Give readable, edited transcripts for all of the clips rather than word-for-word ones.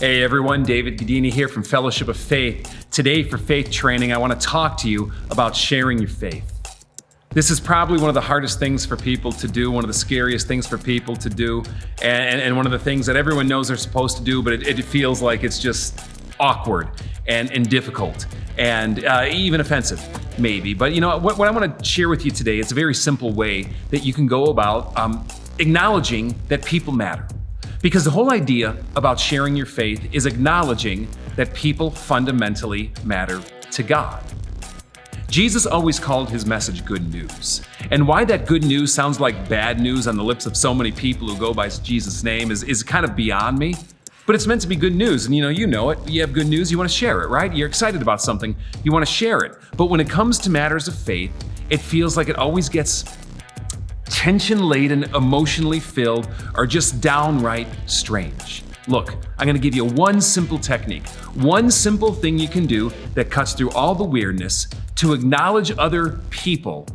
Hey everyone, David Godini here from Fellowship of Faith. Today for Faith Training, I want to talk to you about sharing your faith. This is probably one of the hardest things for people to do, one of the scariest things for people to do, and one of the things that everyone knows they're supposed to do, but it feels like it's just awkward and difficult and even offensive, maybe. But you know what I want to share with you today, it's a very simple way that you can go about acknowledging that people matter. Because the whole idea about sharing your faith is acknowledging that people fundamentally matter to God. Jesus always called his message good news. And why that good news sounds like bad news on the lips of so many people who go by Jesus' name is kind of beyond me. But it's meant to be good news, and you know it. You have good news, you want to share it, right? You're excited about something, you want to share it. But when it comes to matters of faith, it feels like it always gets tension-laden, emotionally filled, or just downright strange. Look, I'm going to give you one simple technique, one simple thing you can do that cuts through all the weirdness to acknowledge other people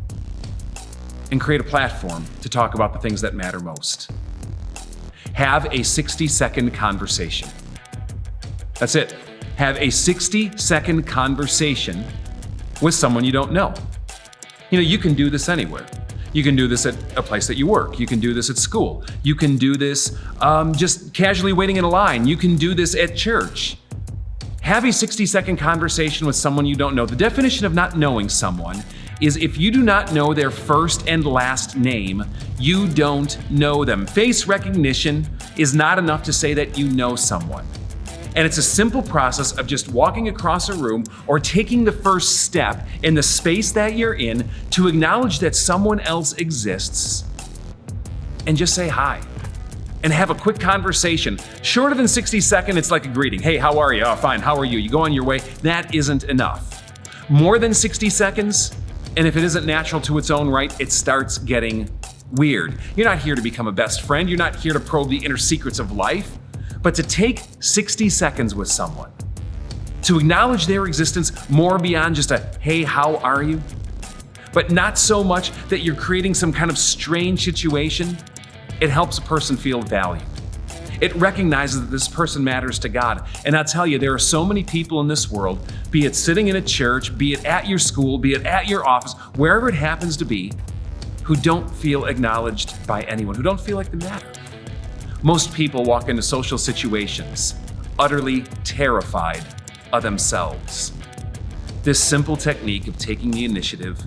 and create a platform to talk about the things that matter most. Have a 60-second conversation. That's it. Have a 60-second conversation with someone you don't know. You know, you can do this anywhere. You can do this at a place that you work. You can do this at school. You can do this just casually waiting in a line. You can do this at church. Have a 60-second conversation with someone you don't know. The definition of not knowing someone is if you do not know their first and last name, you don't know them. Face recognition is not enough to say that you know someone. And it's a simple process of just walking across a room or taking the first step in the space that you're in to acknowledge that someone else exists and just say hi and have a quick conversation. Shorter than 60 seconds, it's like a greeting. Hey, how are you? Oh, fine. How are you? You go on your way. That isn't enough. More than 60 seconds, and if it isn't natural to its own right, it starts getting weird. You're not here to become a best friend. You're not here to probe the inner secrets of life. But to take 60 seconds with someone, to acknowledge their existence more beyond just a, hey, how are you? But not so much that you're creating some kind of strange situation, it helps a person feel valued. It recognizes that this person matters to God. And I'll tell you, there are so many people in this world, be it sitting in a church, be it at your school, be it at your office, wherever it happens to be, who don't feel acknowledged by anyone, who don't feel like they matter. Most people walk into social situations utterly terrified of themselves. This simple technique of taking the initiative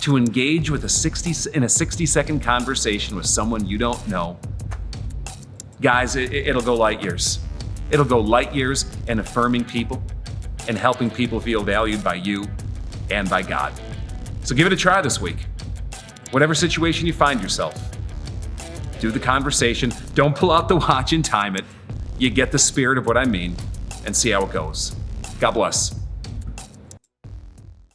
to engage with in a 60-second conversation with someone you don't know, guys, it'll go light years. It'll go light years in affirming people and helping people feel valued by you and by God. So give it a try this week. Whatever situation you find yourself, do the conversation. Don't pull out the watch and time it. You get the spirit of what I mean and see how it goes. God bless.